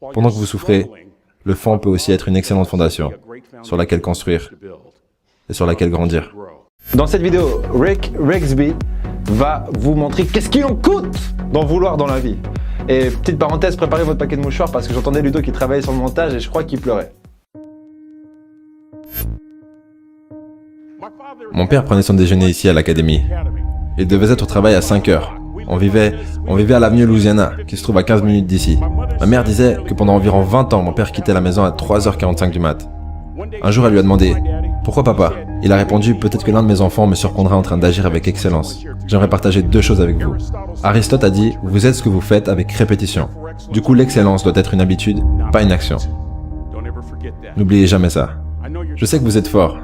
Pendant que vous souffrez, le fond peut aussi être une excellente fondation sur laquelle construire et sur laquelle grandir. Dans cette vidéo, Rick Rigsby va vous montrer qu'est-ce qu'il en coûte d'en vouloir dans la vie. Et petite parenthèse, préparez votre paquet de mouchoirs parce que j'entendais Ludo qui travaillait sur le montage et je crois qu'il pleurait. Mon père prenait son déjeuner ici à l'académie. Il devait être au travail à 5 heures. On vivait à l'avenue Louisiana, qui se trouve à 15 minutes d'ici. Ma mère disait que pendant environ 20 ans, mon père quittait la maison à 3h45 du mat. Un jour, elle lui a demandé « Pourquoi papa ?» Il a répondu « Peut-être que l'un de mes enfants me surprendra en train d'agir avec excellence. J'aimerais partager 2 choses avec vous. » Aristote a dit « Vous êtes ce que vous faites avec répétition. » Du coup, l'excellence doit être une habitude, pas une action. N'oubliez jamais ça. Je sais que vous êtes fort.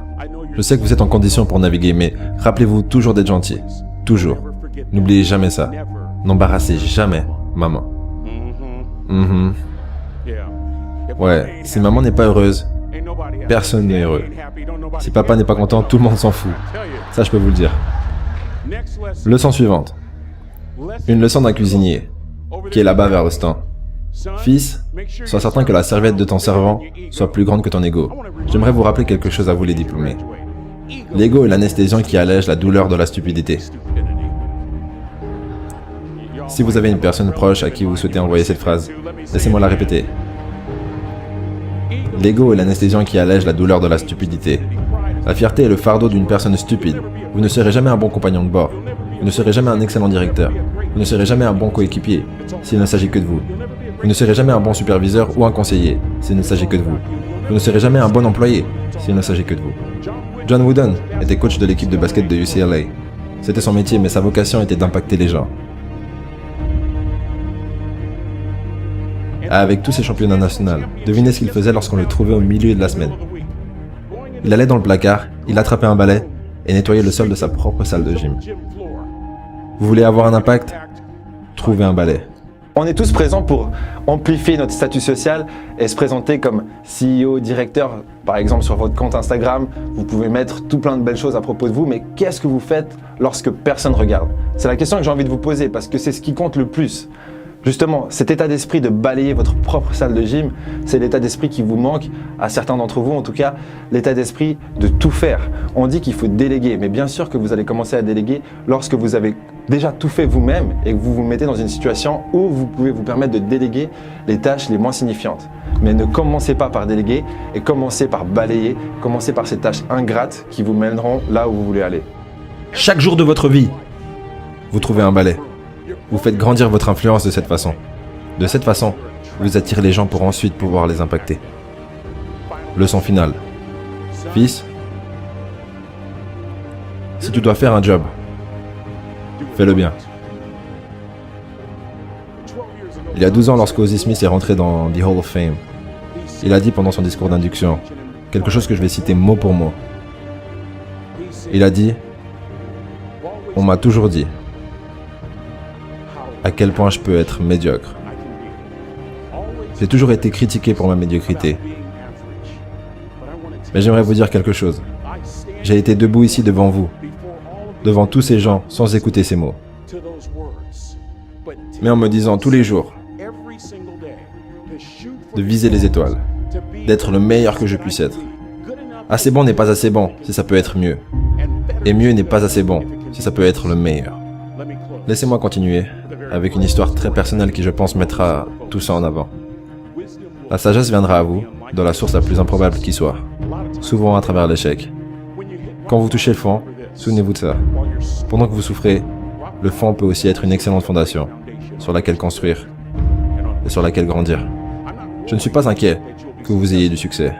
Je sais que vous êtes en condition pour naviguer, mais rappelez-vous toujours d'être gentil. Toujours. N'oubliez jamais ça. N'embarrassez jamais maman. Ouais, si maman n'est pas heureuse, personne n'est heureux. Si papa n'est pas content, tout le monde s'en fout. Ça, je peux vous le dire. Leçon suivante. Une leçon d'un cuisinier, qui est là-bas vers le stand. Fils, sois certain que la serviette de ton servant soit plus grande que ton ego. J'aimerais vous rappeler quelque chose à vous les diplômés. L'ego est l'anesthésiant qui allège la douleur de la stupidité. Si vous avez une personne proche à qui vous souhaitez envoyer cette phrase, laissez-moi la répéter. L'ego est l'anesthésiant qui allège la douleur de la stupidité. La fierté est le fardeau d'une personne stupide. Vous ne serez jamais un bon compagnon de bord. Vous ne serez jamais un excellent directeur. Vous ne serez jamais un bon coéquipier, s'il ne s'agit que de vous. Vous ne serez jamais un bon superviseur ou un conseiller, s'il ne s'agit que de vous. Vous ne serez jamais un bon employé, s'il ne s'agit que de vous. John Wooden était coach de l'équipe de basket de UCLA. C'était son métier, mais sa vocation était d'impacter les gens. Avec tous ses championnats nationaux, devinez ce qu'il faisait lorsqu'on le trouvait au milieu de la semaine. Il allait dans le placard, il attrapait un balai et nettoyait le sol de sa propre salle de gym. Vous voulez avoir un impact? Trouvez un balai. On est tous présents pour amplifier notre statut social et se présenter comme CEO, directeur. Par exemple, sur votre compte Instagram, vous pouvez mettre tout plein de belles choses à propos de vous, mais qu'est-ce que vous faites lorsque personne regarde? C'est la question que j'ai envie de vous poser parce que c'est ce qui compte le plus. Justement, cet état d'esprit de balayer votre propre salle de gym, c'est l'état d'esprit qui vous manque, à certains d'entre vous en tout cas, l'état d'esprit de tout faire. On dit qu'il faut déléguer, mais bien sûr que vous allez commencer à déléguer lorsque vous avez déjà tout fait vous-même et que vous vous mettez dans une situation où vous pouvez vous permettre de déléguer les tâches les moins signifiantes. Mais ne commencez pas par déléguer et commencez par balayer, commencez par ces tâches ingrates qui vous mèneront là où vous voulez aller. Chaque jour de votre vie, vous trouvez un balai. Vous faites grandir votre influence de cette façon. De cette façon, vous attirez les gens pour ensuite pouvoir les impacter. Leçon finale. Fils, si tu dois faire un job, fais-le bien. Il y a 12 ans, lorsque Ozzie Smith est rentré dans The Hall of Fame, il a dit pendant son discours d'induction quelque chose que je vais citer mot pour mot. Il a dit « On m'a toujours dit à quel point je peux être médiocre. J'ai toujours été critiqué pour ma médiocrité. Mais j'aimerais vous dire quelque chose. J'ai été debout ici devant vous, devant tous ces gens, sans écouter ces mots. Mais en me disant tous les jours de viser les étoiles, d'être le meilleur que je puisse être. Assez bon n'est pas assez bon si ça peut être mieux. Et mieux n'est pas assez bon si ça peut être le meilleur. Laissez-moi continuer avec une histoire très personnelle qui, je pense, mettra tout ça en avant. La sagesse viendra à vous de la source la plus improbable qui soit, souvent à travers l'échec. Quand vous touchez le fond, souvenez-vous de ça. Pendant que vous souffrez, le fond peut aussi être une excellente fondation sur laquelle construire et sur laquelle grandir. Je ne suis pas inquiet que vous ayez du succès.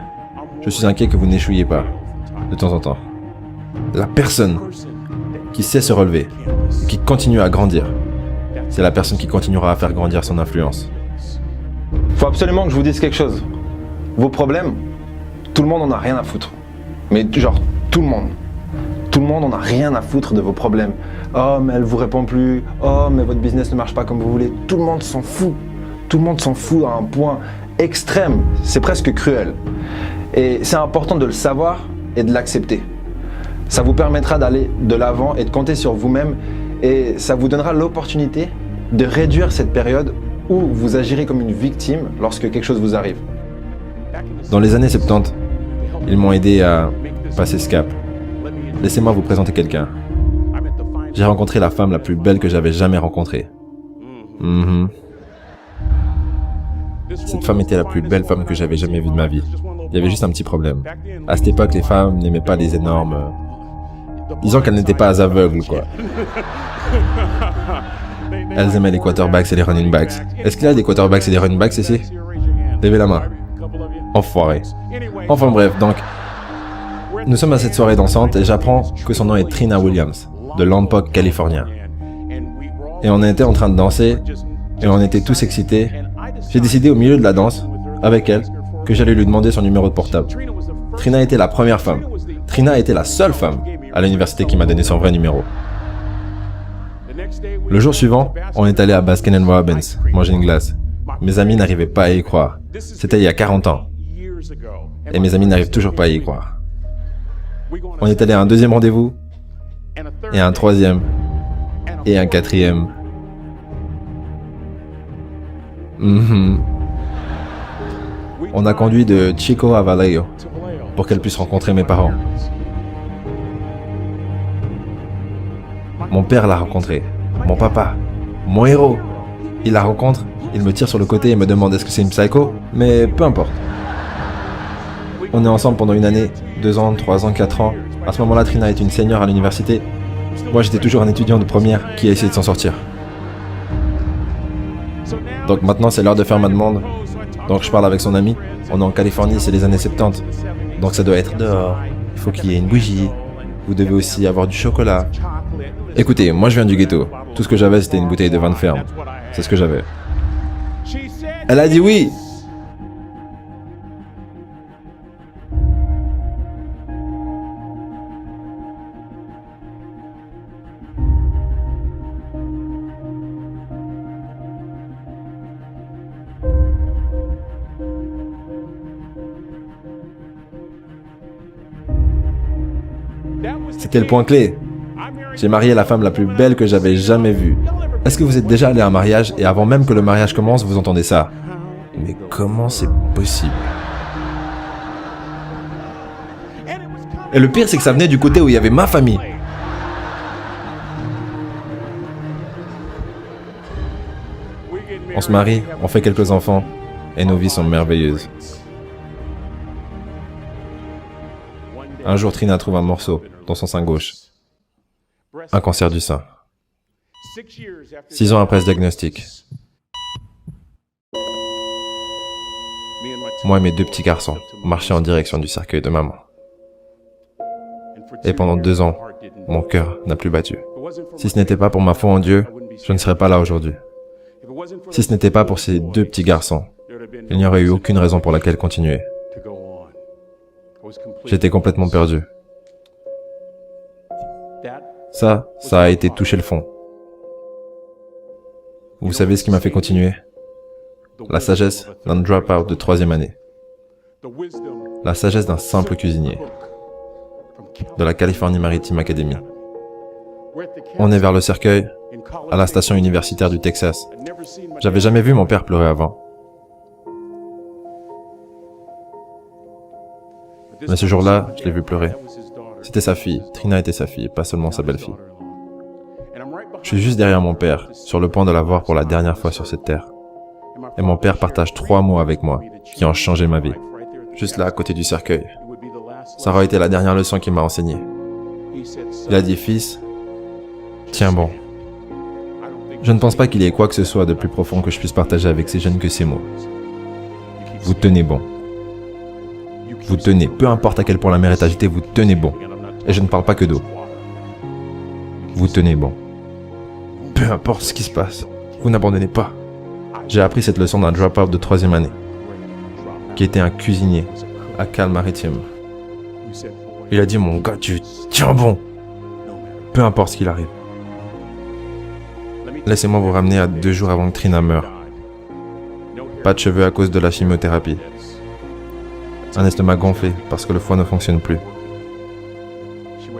Je suis inquiet que vous n'échouiez pas, de temps en temps. La personne qui sait se relever et qui continue à grandir, c'est la personne qui continuera à faire grandir son influence. Faut absolument que je vous dise quelque chose. Vos problèmes, tout le monde en a rien à foutre. Mais genre, tout le monde. Tout le monde en a rien à foutre de vos problèmes. Oh, mais elle vous répond plus. Oh, mais votre business ne marche pas comme vous voulez. Tout le monde s'en fout. Tout le monde s'en fout à un point extrême. C'est presque cruel. Et c'est important de le savoir et de l'accepter. Ça vous permettra d'aller de l'avant et de compter sur vous-même. Et ça vous donnera l'opportunité de réduire cette période ou vous agirez comme une victime lorsque quelque chose vous arrive? Dans les années 70, ils m'ont aidé à passer ce cap. Laissez-moi vous présenter quelqu'un. J'ai rencontré la femme la plus belle que j'avais jamais rencontrée. Cette femme était la plus belle femme que j'avais jamais vue de ma vie. Il y avait juste un petit problème. À cette époque, les femmes n'aimaient pas les énormes... Disons qu'elles n'étaient pas aveugles, quoi. Elles aimaient les quarterbacks et les running backs. Est-ce qu'il y a des quarterbacks et des running backs ici? Levez la main. Enfoiré. Enfin bref, donc... Nous sommes à cette soirée dansante et j'apprends que son nom est Trina Williams, de Lompoc, californien. Et on était en train de danser, et on était tous excités. J'ai décidé au milieu de la danse, avec elle, que j'allais lui demander son numéro de portable. Trina était la première femme. Trina était la seule femme à l'université qui m'a donné son vrai numéro. Le jour suivant, on est allé à Baskin & Robbins, manger une glace. Mes amis n'arrivaient pas à y croire. C'était il y a 40 ans. Et mes amis n'arrivent toujours pas à y croire. On est allé à un deuxième rendez-vous, et un troisième, et un quatrième. On a conduit de Chico à Vallejo pour qu'elle puisse rencontrer mes parents. Mon père l'a rencontrée, mon papa, mon héros. Il la rencontre, il me tire sur le côté et me demande est-ce que c'est une psycho, mais peu importe. On est ensemble pendant une année, 2 ans, 3 ans, 4 ans. À ce moment-là, Trina est une senior à l'université. Moi, j'étais toujours un étudiant de première qui a essayé de s'en sortir. Donc maintenant, c'est l'heure de faire ma demande. Donc je parle avec son ami. On est en Californie, c'est les années 70. Donc ça doit être dehors. Il faut qu'il y ait une bougie. Vous devez aussi avoir du chocolat. Écoutez, moi je viens du ghetto. Tout ce que j'avais, c'était une bouteille de vin de ferme. C'est ce que j'avais. Elle a dit oui! C'était le point clé. J'ai marié la femme la plus belle que j'avais jamais vue. Est-ce que vous êtes déjà allé à un mariage et avant même que le mariage commence, vous entendez ça? Mais comment c'est possible? Et le pire, c'est que ça venait du côté où il y avait ma famille. On se marie, on fait quelques enfants, et nos vies sont merveilleuses. Un jour, Trina trouve un morceau dans son sein gauche. Un cancer du sein. 6 ans après ce diagnostic. Moi et mes 2 petits garçons marchaient en direction du cercueil de maman. Et pendant 2 ans, mon cœur n'a plus battu. Si ce n'était pas pour ma foi en Dieu, je ne serais pas là aujourd'hui. Si ce n'était pas pour ces 2 petits garçons, il n'y aurait eu aucune raison pour laquelle continuer. J'étais complètement perdu. Ça a été toucher le fond. Vous savez ce qui m'a fait continuer? La sagesse d'un drop-out de 3e année. La sagesse d'un simple cuisinier. De la Californie Maritime Academy. On est vers le cercueil, à la station universitaire du Texas. J'avais jamais vu mon père pleurer avant. Mais ce jour-là, je l'ai vu pleurer. C'était sa fille. Trina était sa fille, pas seulement sa belle-fille. Je suis juste derrière mon père, sur le point de la voir pour la dernière fois sur cette terre. Et mon père partage 3 mots avec moi, qui ont changé ma vie. Juste là, à côté du cercueil. Ça aurait été la dernière leçon qu'il m'a enseignée. Il a dit, fils, tiens bon. Je ne pense pas qu'il y ait quoi que ce soit de plus profond que je puisse partager avec ces jeunes que ces mots. Vous tenez bon. Vous tenez, peu importe à quel point la mer est agitée, vous tenez bon. Et je ne parle pas que d'eau. Vous tenez bon. Peu importe ce qui se passe, vous n'abandonnez pas. J'ai appris cette leçon d'un drop-out de 3e année, qui était un cuisinier à Cal Maritime. Il a dit, mon gars, tu tiens bon. Peu importe ce qu'il arrive. Laissez-moi vous ramener à 2 jours avant que Trina meure. Pas de cheveux à cause de la chimiothérapie. Un estomac gonflé parce que le foie ne fonctionne plus.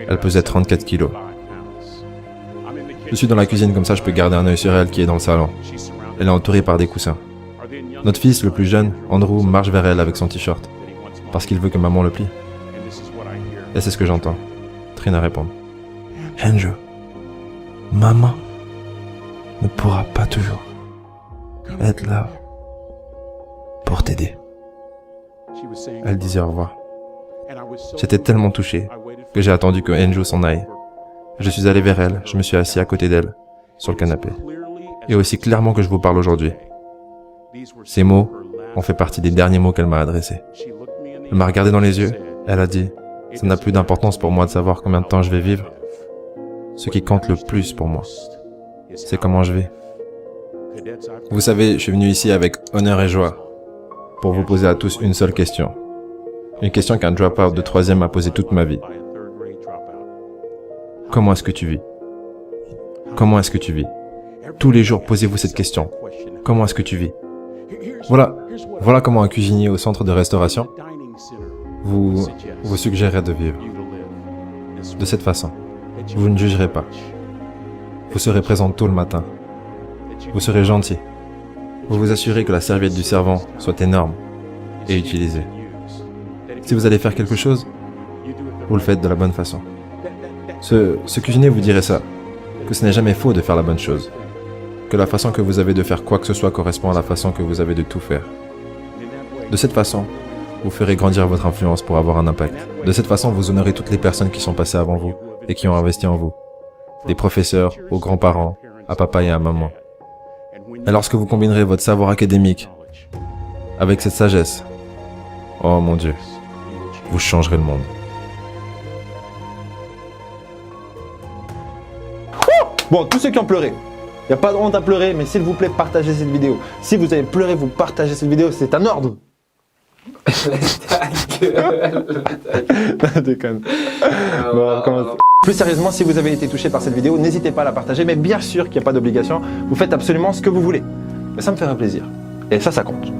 Elle pesait 34 kilos. Je suis dans la cuisine, comme ça je peux garder un œil sur elle qui est dans le salon. Elle est entourée par des coussins. Notre fils, le plus jeune, Andrew, marche vers elle avec son t-shirt, parce qu'il veut que maman le plie. Et c'est ce que j'entends. Trina répond. Andrew, maman ne pourra pas toujours être là pour t'aider. Elle disait au revoir. J'étais tellement touché que j'ai attendu que Andrew s'en aille. Je suis allé vers elle, je me suis assis à côté d'elle, sur le canapé. Et aussi clairement que je vous parle aujourd'hui. Ces mots ont fait partie des derniers mots qu'elle m'a adressés. Elle m'a regardé dans les yeux, elle a dit « Ça n'a plus d'importance pour moi de savoir combien de temps je vais vivre. Ce qui compte le plus pour moi, c'est comment je vais. » Vous savez, je suis venu ici avec honneur et joie pour vous poser à tous une seule question. Une question qu'un dropout de 3e m'a posée toute ma vie. Comment est-ce que tu vis? Comment est-ce que tu vis? Tous les jours, posez-vous cette question. Comment est-ce que tu vis? Voilà comment un cuisinier au centre de restauration vous suggérerait de vivre. De cette façon, vous ne jugerez pas. Vous serez présent tôt le matin. Vous serez gentil. Vous vous assurez que la serviette du servant soit énorme et utilisée. Si vous allez faire quelque chose, vous le faites de la bonne façon. Ce cuisinier vous dirait ça, que ce n'est jamais faux de faire la bonne chose, que la façon que vous avez de faire quoi que ce soit correspond à la façon que vous avez de tout faire. De cette façon, vous ferez grandir votre influence pour avoir un impact. De cette façon, vous honorez toutes les personnes qui sont passées avant vous et qui ont investi en vous. Des professeurs, aux grands-parents, à papa et à maman. Et lorsque vous combinerez votre savoir académique avec cette sagesse, oh mon Dieu, vous changerez le monde. Bon, tous ceux qui ont pleuré, il n'y a pas de honte à pleurer, mais s'il vous plaît, partagez cette vidéo. Si vous avez pleuré, vous partagez cette vidéo, c'est un ordre. Déconne. Bon, plus sérieusement, si vous avez été touché par cette vidéo, n'hésitez pas à la partager, mais bien sûr qu'il n'y a pas d'obligation. Vous faites absolument ce que vous voulez. Mais ça me ferait plaisir. Et ça compte.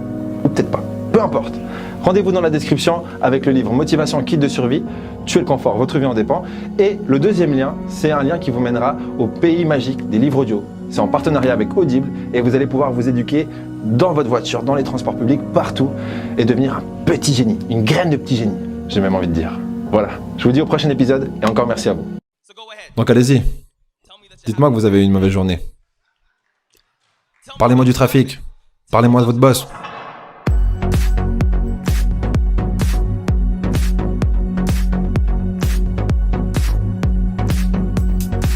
Ou peut-être pas. Peu importe. Rendez-vous dans la description avec le livre Motivation Kit de survie, Tuer le confort, votre vie en dépend. Et le deuxième lien, c'est un lien qui vous mènera au pays magique des livres audio. C'est en partenariat avec Audible et vous allez pouvoir vous éduquer dans votre voiture, dans les transports publics, partout et devenir un petit génie, une graine de petit génie, j'ai même envie de dire. Voilà, je vous dis au prochain épisode et encore merci à vous. Donc allez-y, dites-moi que vous avez eu une mauvaise journée. Parlez-moi du trafic, parlez-moi de votre boss.